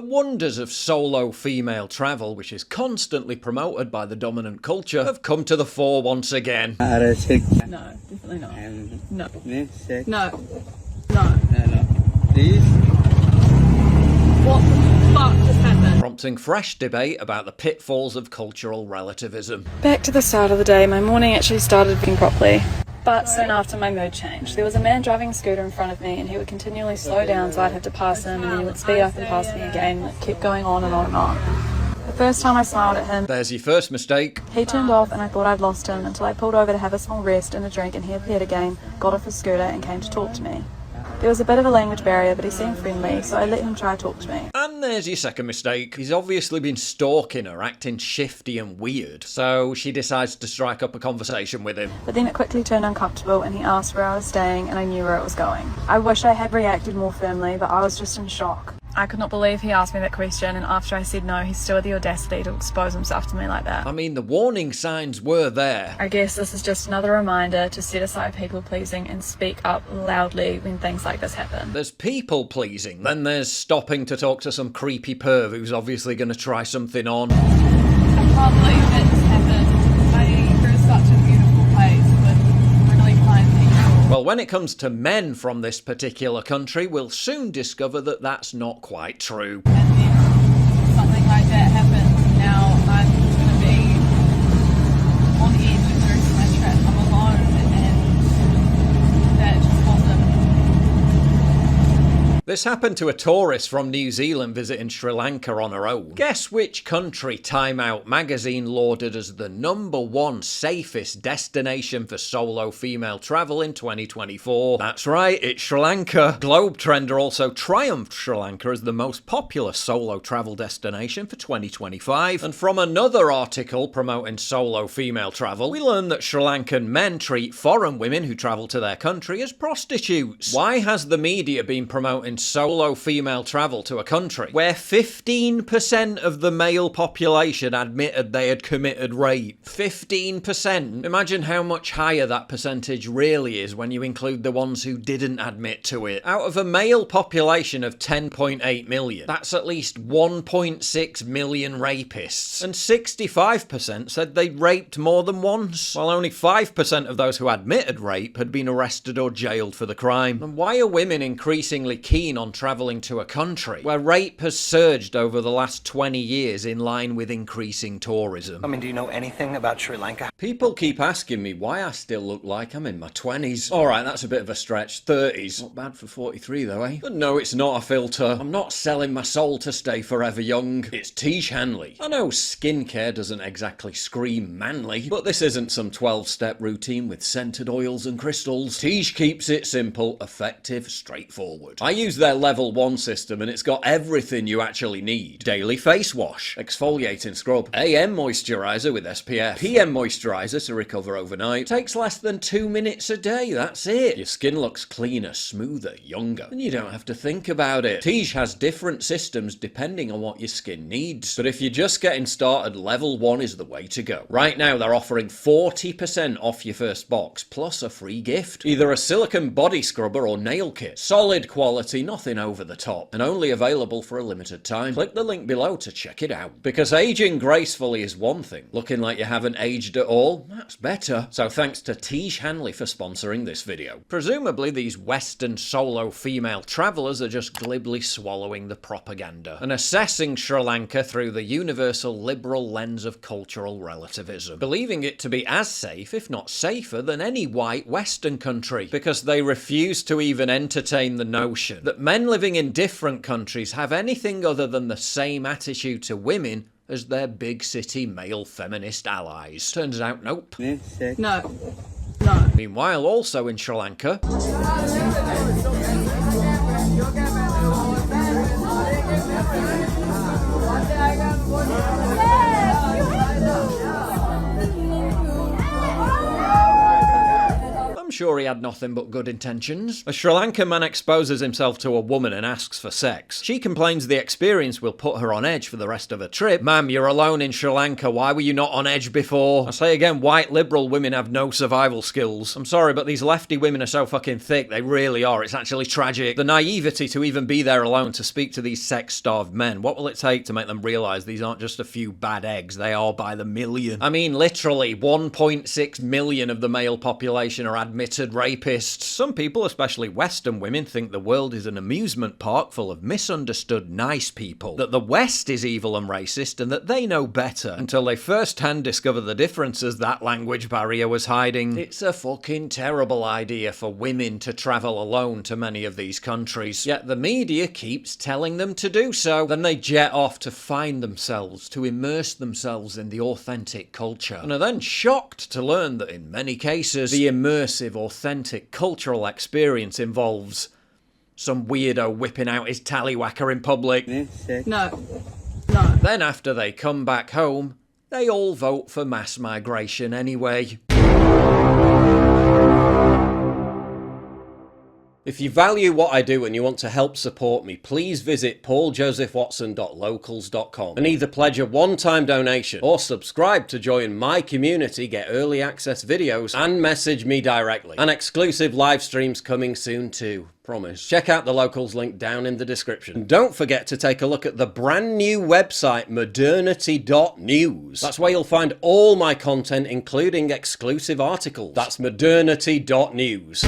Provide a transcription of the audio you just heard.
The wonders of solo female travel, which is constantly promoted by the dominant culture, have come to the fore once again. No, definitely not. No. No. No. Please? What the fuck just happened? Prompting fresh debate about the pitfalls of cultural relativism. Back to the start of the day, my morning actually started being properly. But soon after, my mood changed. There was a man driving a scooter in front of me, and he would continually slow down, so I'd have to pass him, and then he would speed up and pass me again. It kept going on and on and on. The first time I smiled at him, There's your first mistake. he turned off, and I thought I'd lost him until I pulled over to have a small rest and a drink, and he appeared again, got off his scooter, and came to talk to me. There was a bit of a language barrier, but he seemed friendly, so I let him try to talk to me. And there's your second mistake. He's obviously been stalking her, acting shifty and weird, so she decides to strike up a conversation with him. But then it quickly turned uncomfortable, and he asked where I was staying, and I knew where it was going. I wish I had reacted more firmly, but I was just in shock. I could not believe he asked me that question, and after I said no, he still had the audacity to expose himself to me like that. I mean, the warning signs were there. I guess this is just another reminder to set aside people-pleasing and speak up loudly when things like this happen. There's people pleasing, then there's stopping to talk to some creepy perv who's obviously going to try something on. I can't believe that just happened. Vancouver is such a beautiful place with really kind people. Well, when it comes to men from this particular country, we'll soon discover that that's not quite true. And then something like that happens. Now I'm going to be on edge with the rest of my trip. I'm alone, and that just wasn't. This happened to a tourist from New Zealand visiting Sri Lanka on her own. Guess which country Time Out magazine lauded as the #1 safest destination for solo female travel in 2024? That's right, it's Sri Lanka. Globe Trender also triumphed Sri Lanka as the most popular solo travel destination for 2025. And from another article promoting solo female travel, we learned that Sri Lankan men treat foreign women who travel to their country as prostitutes. Why has the media been promoting solo female travel to a country where 15% of the male population admitted they had committed rape? 15%? Imagine how much higher that percentage really is when you include the ones who didn't admit to it. Out of a male population of 10.8 million, that's at least 1.6 million rapists. And 65% said they'd raped more than once, while only 5% of those who admitted rape had been arrested or jailed for the crime. And why are women increasingly keen on travelling to a country where rape has surged over the last 20 years in line with increasing tourism? I mean, do you know anything about Sri Lanka? People keep asking me why I still look like I'm in my 20s. Alright, that's a bit of a stretch. 30s. Not bad for 43 though, eh? But no, it's not a filter. I'm not selling my soul to stay forever young. It's Tiege Hanley. I know skincare doesn't exactly scream manly, but this isn't some 12-step routine with scented oils and crystals. Tiege keeps it simple, effective, straightforward. I use their level 1 system and it's got everything you actually need. Daily face wash, exfoliating scrub, AM moisturiser with SPF, PM moisturiser to recover overnight. Takes less than 2 minutes a day, that's it. Your skin looks cleaner, smoother, younger, and you don't have to think about it. Tiege has different systems depending on what your skin needs, but if you're just getting started, level 1 is the way to go. Right now they're offering 40% off your first box, plus a free gift. Either a silicone body scrubber or nail kit. Solid quality, nothing over the top, and only available for a limited time. Click the link below to check it out. Because aging gracefully is one thing, looking like you haven't aged at all, that's better. So thanks to Tiege Hanley for sponsoring this video. Presumably these Western solo female travellers are just glibly swallowing the propaganda and assessing Sri Lanka through the universal liberal lens of cultural relativism, believing it to be as safe, if not safer, than any white Western country, because they refuse to even entertain the notion that men living in different countries have anything other than the same attitude to women as their big city male feminist allies. Turns out, nope. No. No. Meanwhile, also in Sri Lanka, sure he had nothing but good intentions. A Sri Lankan man exposes himself to a woman and asks for sex. She complains the experience will put her on edge for the rest of her trip. Ma'am, you're alone in Sri Lanka. Why were you not on edge before? I say again, white liberal women have no survival skills. I'm sorry, but these lefty women are so fucking thick. They really are. It's actually tragic. The naivety to even be there alone to speak to these sex-starved men. What will it take to make them realise these aren't just a few bad eggs? They are by the million. I mean, literally, 1.6 million of the male population are admitted rapists. Some people, especially Western women, think the world is an amusement park full of misunderstood nice people. That the West is evil and racist and that they know better, until they first-hand discover the differences that language barrier was hiding. It's a fucking terrible idea for women to travel alone to many of these countries. Yet the media keeps telling them to do so. Then they jet off to find themselves, to immerse themselves in the authentic culture, and are then shocked to learn that in many cases, the immersive, authentic cultural experience involves some weirdo whipping out his tallywhacker in public. No. No. Then after they come back home, they all vote for mass migration anyway. If you value what I do and you want to help support me, please visit pauljosephwatson.locals.com and either pledge a one-time donation or subscribe to join my community, get early access videos, and message me directly. And exclusive live streams coming soon too. Promise. Check out the Locals link down in the description. And don't forget to take a look at the brand new website, modernity.news. That's where you'll find all my content, including exclusive articles. That's modernity.news.